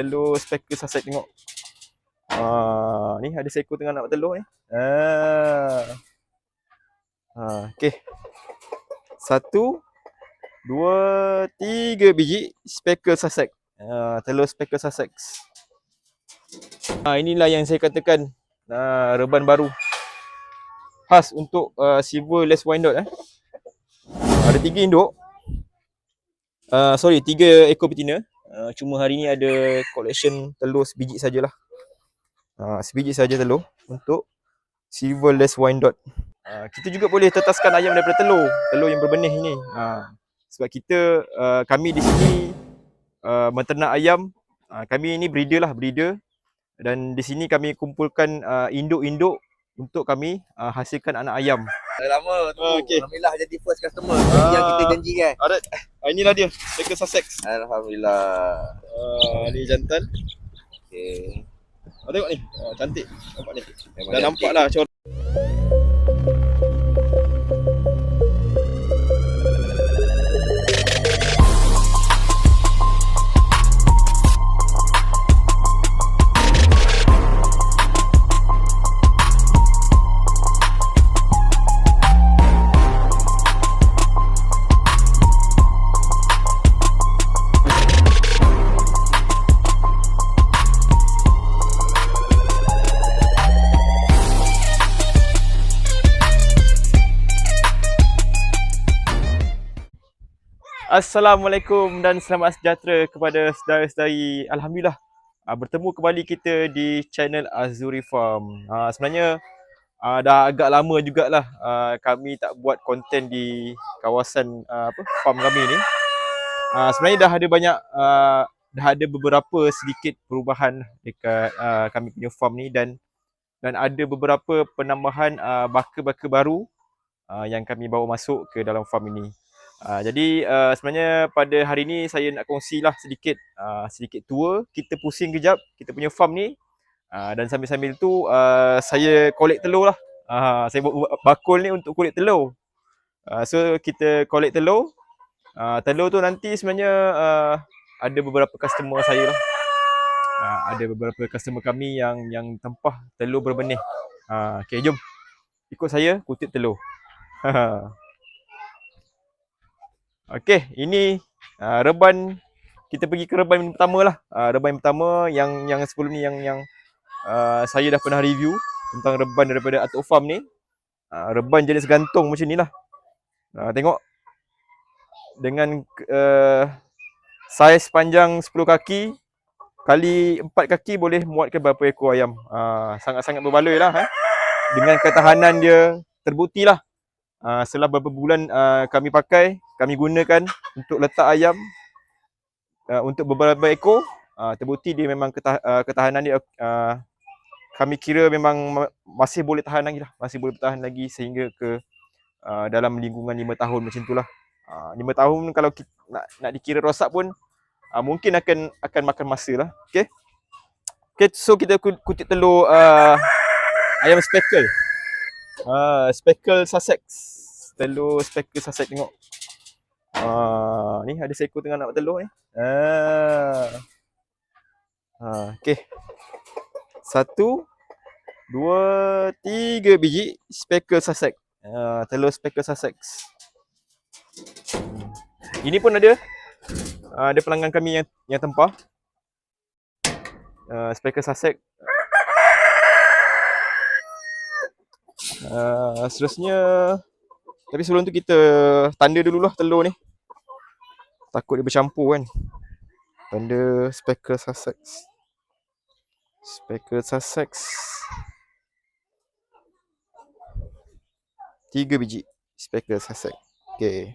Telur speckle Sussex tengok. Ni ada seekor tengah nak bertelur ni. Okey. 1, 2, 3 biji speckle Sussex. Telur speckle Sussex. Inilah yang saya katakan reban baru. Khas untuk silver lace wyandotte. Ada 3 induk. 3 ekor betina. Cuma hari ni ada collection telur sebiji sajalah. Sebiji saja telur untuk silver lace wyandotte. Kita juga boleh tetaskan ayam daripada telur yang berbenih ini. Sebab kami di sini menternak ayam. Kami ini breeder. Dan di sini kami kumpulkan induk-induk untuk kami hasilkan anak ayam. Lama tu. Okay. Alhamdullah jadi first customer yang kita janjikan. Inilah dia, speckle Sussex. Alhamdulillah. Ni jantan. Okey. Tengok ni, cantik. Nampak ni. Memang Dah nampak lah corak. Assalamualaikum dan selamat sejahtera kepada saudara-saudari. Alhamdulillah bertemu kembali kita di channel Azuri Farm. Sebenarnya dah agak lama jugalah kami tak buat konten di kawasan farm kami ni. Sebenarnya dah ada beberapa sedikit perubahan dekat kami punya farm ni dan ada beberapa penambahan baka-baka baru yang kami bawa masuk ke dalam farm ini. Jadi sebenarnya pada hari ni saya nak kongsilah sedikit tour. Kita pusing kejap kita punya farm ni. Dan sambil-sambil tu saya collect telur lah. Saya buat bakul ni untuk collect telur. So kita collect telur. Telur tu nanti sebenarnya ada beberapa customer saya lah. Ada beberapa customer kami yang tempah telur berbenih. Okay, jom ikut saya kutip telur. Okey, ini reban. Kita pergi ke reban yang pertama lah. Reban yang pertama yang sebelum ni yang saya dah pernah review tentang reban daripada Atuk Farm ni. Reban jenis gantung macam ni lah. Tengok dengan saiz panjang 10 kaki kali 4 kaki boleh muatkan berapa ekor ayam. Sangat-sangat berbaloi lah. Dengan ketahanan dia terbuktilah. Setelah beberapa bulan kami gunakan untuk letak ayam untuk beberapa ekor, terbukti dia memang ketahanan dia kami kira memang masih boleh tahan lagi lah. Masih boleh bertahan lagi sehingga ke dalam lingkungan 5 tahun macam itulah. 5 tahun kalau kita nak dikira rosak pun mungkin akan makan masa lah. Okay, so kita kutip telur ayam speckle. Speckle Sussex. Telur speckle Sussex tengok. Ni ada seekor tengah nak bertelur ni. Okey. 1, 2, 3 biji speckle Sussex. Telur speckle Sussex. Ini pun ada pelanggan kami yang tempah speckle Sussex. Seterusnya, tapi sebelum tu kita tanda dululah telur ni. Takut dia bercampur kan. Tanda speckle Sussex. Speckle Sussex 3 biji speckle Sussex. Okey,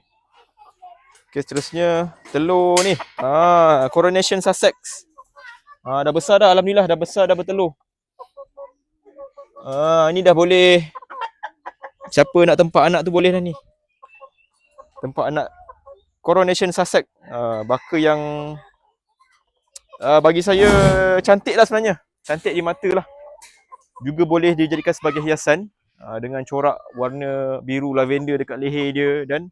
seterusnya telur ni. Coronation Sussex. Dah besar dah, alhamdulillah dah besar, dah bertelur. Ni dah boleh. Siapa nak tempat anak tu boleh dah ni. Tempat anak Coronation Sussex. Baka yang bagi saya cantik lah sebenarnya. Cantik di mata lah. Juga boleh dijadikan sebagai hiasan dengan corak warna biru lavender dekat leher dia dan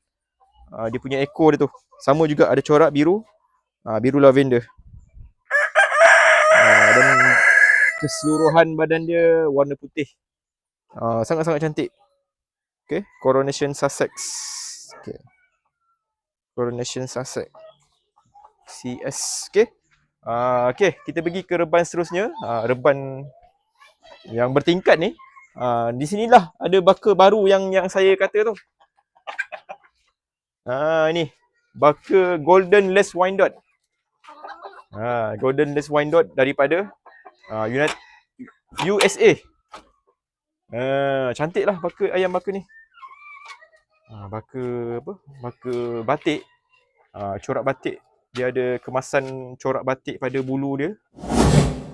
dia punya ekor dia tu. Sama juga ada corak biru lavender. keseluruhan badan dia warna putih. Sangat-sangat cantik. Okay, Coronation Sussex. Okay, Coronation Sussex. CS. Okay. Okay, kita pergi ke reban seterusnya. Reban yang bertingkat ni. Di sinilah ada baka baru yang saya kata tu. Ini baka Golden Lace Wyandotte. Golden Lace Wyandotte daripada USA. Cantik lah ayam baka ni. Baka apa? Baka batik. Corak batik. Dia ada kemasan corak batik pada bulu dia.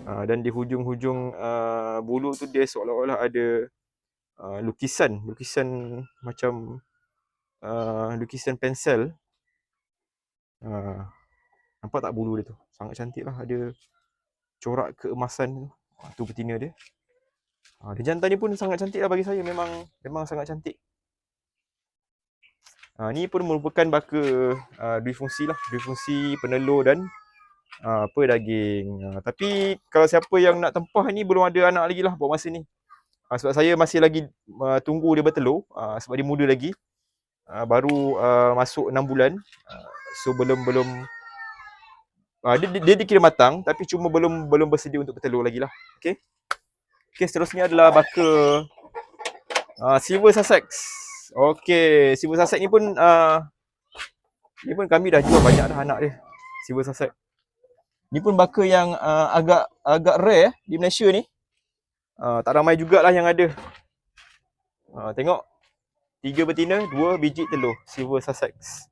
Dan di hujung-hujung bulu tu dia seolah-olah ada lukisan macam lukisan pensel. Nampak tak bulu dia tu? Sangat cantik lah, ada corak keemasan tu. Tu betina dia. Dia jantan ni pun sangat cantik lah bagi saya, memang sangat cantik. Ni pun merupakan baka dui fungsi penelur dan daging. Tapi kalau siapa yang nak tempah ni belum ada anak lagi lah buat masa ni. Sebab saya masih lagi tunggu dia bertelur, sebab dia muda lagi. Baru masuk 6 bulan. So belum dia dikira matang tapi cuma belum bersedia untuk bertelur lagi lah. Okey. Seterusnya adalah baka Silver Sussex. Okey, Silver Sussex ni pun kami dah jual banyak dah anak dia. Silver Sussex. Ni pun baka yang agak rare di Malaysia ni. Tak ramai jugalah yang ada. Tengok. 3 betina, 2 biji telur. Silver Sussex.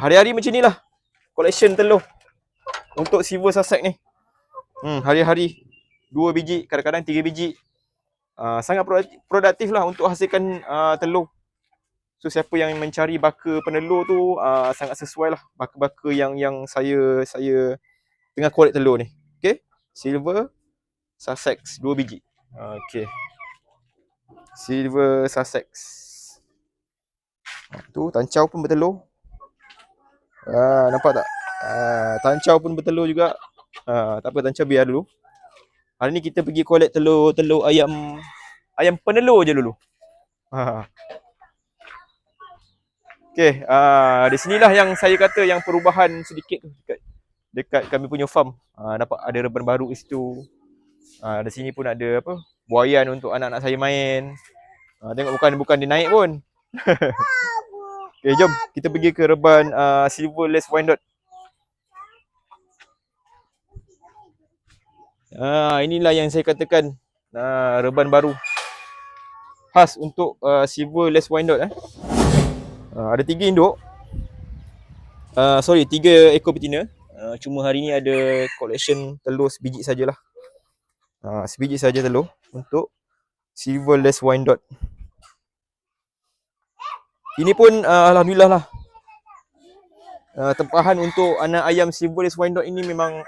Hari-hari macam ni lah. Collection telur. Untuk Silver Sussex ni. Hari-hari 2 biji, kadang-kadang 3 biji. Sangat produktif lah untuk hasilkan telur. So siapa yang mencari baka penelur tu sangat sesuai lah baka-baka yang saya tengah korek telur ni. Okay, Silver Sussex 2 biji. Okay, Silver Sussex. Tu tancau pun bertelur. Nampak tak? Tancau pun bertelur juga. Tak apa, tancau biar dulu. Hari ni kita pergi collect telur ayam penelur je dulu. Okay, di sinilah yang saya kata yang perubahan sedikit dekat kami punya farm. Nampak ada reban baru di situ. Di sini pun ada apa? Buaian untuk anak-anak saya main. Tengok bukan dia naik pun. Okay, jom kita pergi ke reban Silver Lace Wyandotte. Inilah yang saya katakan reban baru khas untuk Silver Lace Wyandotte. Ada 3 induk. 3 ekor betina. Cuma hari ni ada collection telur sebiji sajalah. Sebiji saja telur untuk Silver Lace Wyandotte. Ini pun alhamdulillah lah. Tempahan untuk anak ayam Silver Lace Wyandotte ini memang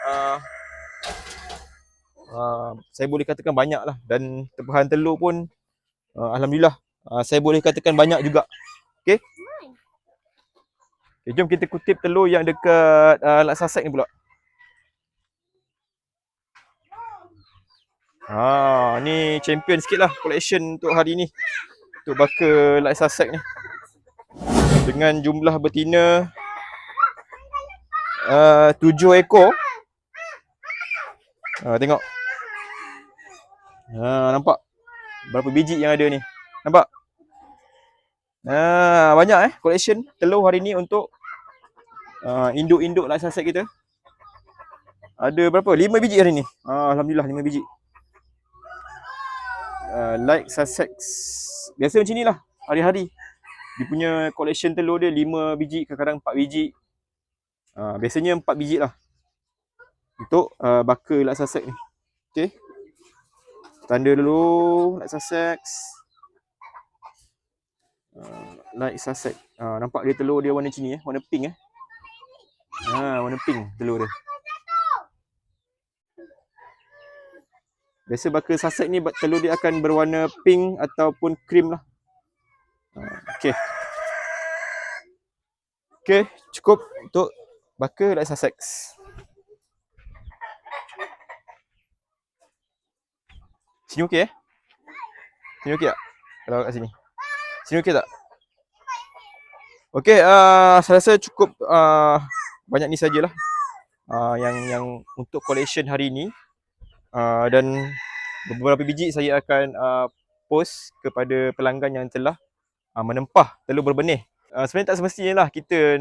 saya boleh katakan banyak lah. Dan tempahan telur pun alhamdulillah saya boleh katakan banyak juga. Okay, jom kita kutip telur yang dekat Lat Sussex ni pula. Ni champion sikit lah collection untuk hari ni. Untuk baka Lat Sussex ni. Dengan jumlah betina 7 ekor. Tengok. Nampak berapa biji yang ada ni. Nampak? Banyak collection telur hari ni untuk induk-induk Lat Sussex kita. Ada berapa? 5 biji hari ni. Alhamdulillah 5 biji. Lat Sussex. Biasa macam ni lah hari-hari. Dia punya collection telur dia 5 biji, kadang-kadang 4 biji. Biasanya 4 biji lah. Untuk baka Lat Sussex ni. Okay. Tanda dulu Lat Sussex. Lat Sussex. Nampak dia telur dia warna macam ni warna pink warna pink telur dia. Biasa baka Sussex ni telur dia akan berwarna pink ataupun cream lah. Okay, cukup untuk baka Lat Sussex. Sini okey eh? Sini okey tak? Kalau kat sini. Sini okey tak? Okey, saya rasa cukup banyak ni sajalah yang untuk collection hari ni. Dan beberapa biji saya akan post kepada pelanggan yang telah menempah telur berbenih. Sebenarnya tak semestinya lah kita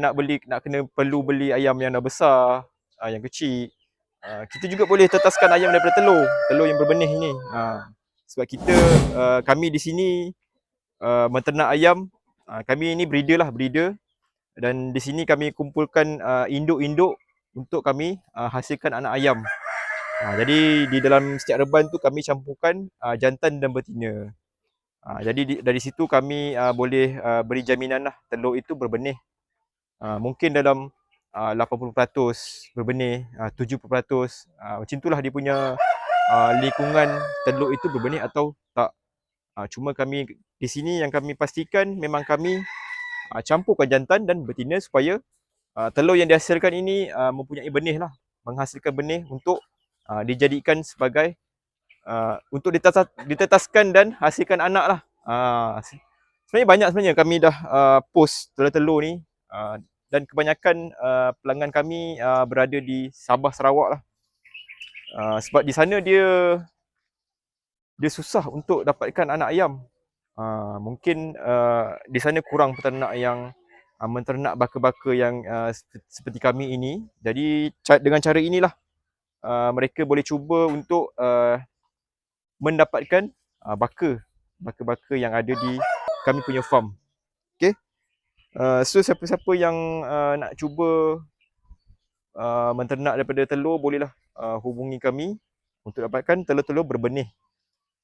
perlu beli ayam yang dah besar, yang kecil. Kita juga boleh tetaskan ayam daripada telur yang berbenih ini. Sebab kami di sini menternak ayam, kami ini breeder. Dan di sini kami kumpulkan induk-induk untuk kami hasilkan anak ayam. Jadi di dalam setiap reban tu kami campurkan jantan dan betina. Jadi dari situ kami boleh beri jaminan lah telur itu berbenih. Mungkin dalam 80% berbenih, 70%. Macam itulah dia punya lingkungan telur itu berbenih atau tak. Cuma kami di sini yang kami pastikan memang kami campurkan jantan dan betina supaya telur yang dihasilkan ini mempunyai benih lah. Menghasilkan benih untuk dijadikan sebagai untuk ditetaskan dan hasilkan anak lah. Sebenarnya banyak kami dah post telur-telur ni dan kebanyakan pelanggan kami berada di Sabah, Sarawak lah. Sebab di sana dia susah untuk dapatkan anak ayam. Mungkin di sana kurang peternak yang menternak baka-baka yang seperti kami ini. Jadi dengan cara inilah mereka boleh cuba untuk mendapatkan baka-baka yang ada di kami punya farm. Okay. So siapa-siapa yang nak cuba menternak daripada telur, bolehlah hubungi kami untuk dapatkan telur-telur berbenih.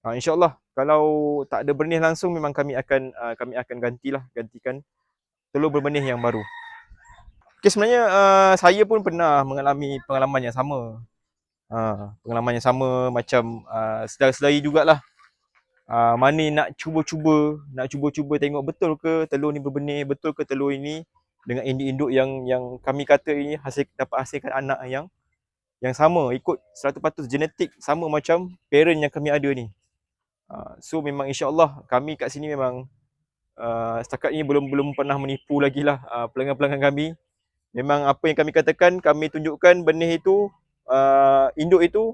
InsyaAllah kalau tak ada benih langsung, memang kami akan gantikan telur berbenih yang baru. Okay, sebenarnya saya pun pernah mengalami pengalaman yang sama. Pengalaman yang sama macam saudara-saudari jugalah. Mana nak cuba-cuba tengok betul ke telur ni berbenih, betul ke telur ini dengan induk-induk yang kami kata ini dapat hasilkan anak yang sama, ikut 100% genetik sama macam parent yang kami ada ni. So memang insya-Allah kami kat sini memang setakat ini belum pernah menipu lagi lah pelanggan-pelanggan kami. Memang apa yang kami katakan, kami tunjukkan benih itu, induk itu,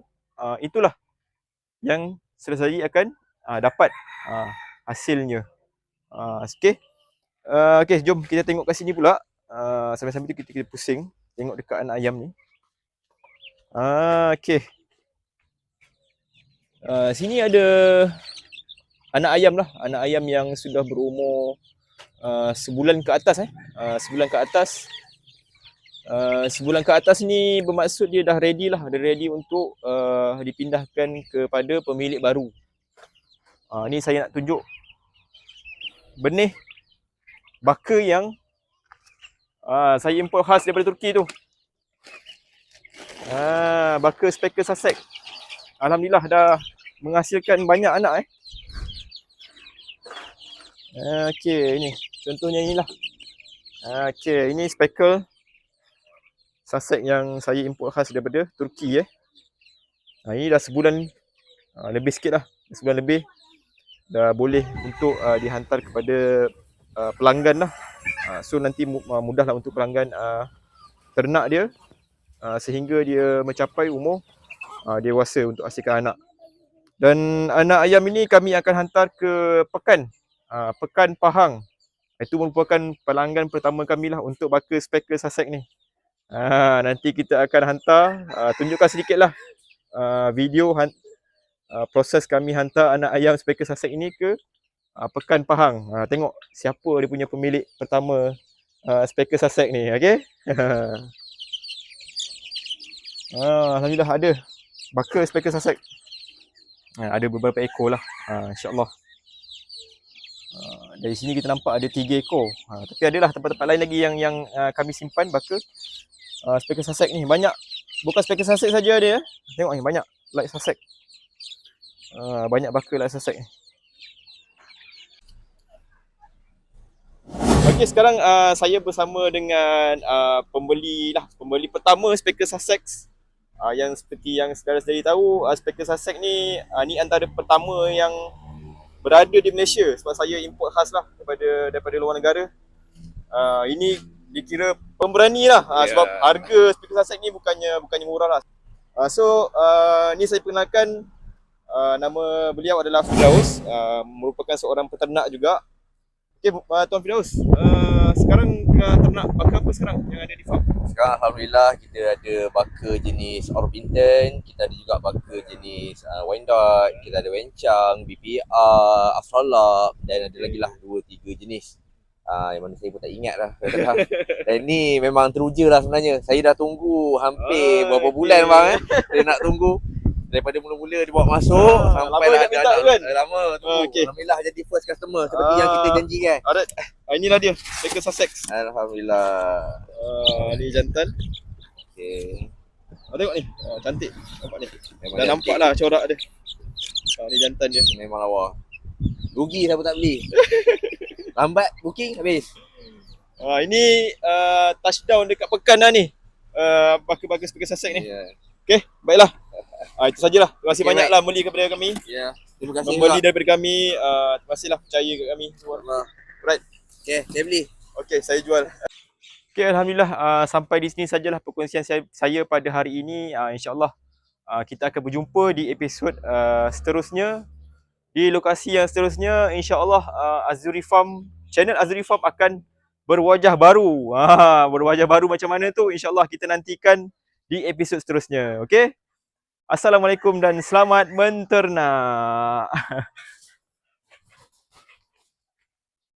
itulah yang selesai akan dapat hasilnya. Okay. Okay, jom kita tengok kat sini pula. Sambil-sambil tu kita pusing tengok dekat anak ayam ni. Okay. Sini ada anak ayam lah. Anak ayam yang sudah berumur sebulan ke atas. Sebulan ke atas. Sebulan ke atas ni bermaksud dia dah ready lah. Dia ready untuk dipindahkan kepada pemilik baru. Ni saya nak tunjuk benih baka yang saya import khas daripada Turki tu. Baka Speckle Sussex. Alhamdulillah dah menghasilkan banyak anak. Okay, ini contohnya inilah. Okay, ini Speckle Sussex yang saya import khas daripada Turki. Ini dah sebulan lebih sikit lah. Sebulan lebih dah boleh untuk dihantar kepada pelanggan lah. So nanti mudahlah untuk pelanggan ternak dia sehingga dia mencapai umur dewasa untuk hasilkan anak. Dan anak ayam ini kami akan hantar ke Pekan Pahang. Itu merupakan pelanggan pertama kami lah untuk baka Speckle Sussex ni. Nanti kita akan hantar, tunjukkan sedikit lah video proses kami hantar anak ayam Speckle Sussex ini ke Pekan Pahang. Tengok siapa dia punya pemilik pertama Speckle Sussex ni. Okay. Alhamdulillah ada baka Speckle Sussex. Ada beberapa ekor lah, insyaAllah. Dari sini kita nampak ada 3 ekor. Tapi adalah tempat-tempat lain lagi yang kami simpan baka Speckle Sussex ni. Banyak, bukan Speckle Sussex saja ada. Tengok ni, banyak Light Sussex. Banyak baka Light Sussex ni. Okey, sekarang saya bersama dengan pembeli pertama Speckle Sussex Yang seperti yang saudara-saudari tahu, Speckle Sussex ni ni antara pertama yang berada di Malaysia sebab saya import khas lah daripada luar negara. Ini dikira pemberani lah sebab harga Speckle Sussex ni bukannya murah lah. Ni saya perkenalkan, nama beliau adalah Firdaus, merupakan seorang peternak juga. Okey, Tuan Firdaus, sekarang ternak baka apa sekarang yang ada di farm? Sekarang Alhamdulillah kita ada baka jenis Orpington, kita ada juga baka jenis Wyandotte, kita ada Wencang, BPR, Australorp dan ada lagi lah 2-3 jenis. Yang mana saya pun tak ingat lah. Dan ni memang teruja lah sebenarnya. Saya dah tunggu hampir berapa bulan bang saya nak tunggu. Daripada mula-mula dia bawa masuk sampai lah ada anak kan? Lama tunggu. Alhamdulillah jadi first customer seperti yang kita janjikan. Alright. Inilah dia, Speckle Sussex. Alhamdulillah. Ni jantan. Okay. Tengok ni, cantik nampak ni. Memang Dah nampak lah corak dia. Ni jantan dia. Memang lawa. Rugi siapa tak beli. Lambat booking habis. Ini touchdown dekat Pekan lah ni. Baka-baka Speckle Sussex ni. Yeah. Okay, baiklah. Itu sajalah. Terima kasih Okay, banyaklah membeli kepada kami. Ya. Terima kasih. Membeli daripada kami. Terima kasihlah percaya kat kami semua. Right. Okay, saya beli. Okay, saya jual. Okay, Alhamdulillah. Sampai di sini sajalah perkongsian saya pada hari ini. InsyaAllah kita akan berjumpa di episod seterusnya. Di lokasi yang seterusnya, insyaAllah Azuri Farm, channel Azuri Farm akan berwajah baru. Berwajah baru macam mana tu, insyaAllah kita nantikan di episod seterusnya. Okay? Assalamualaikum dan selamat menternak.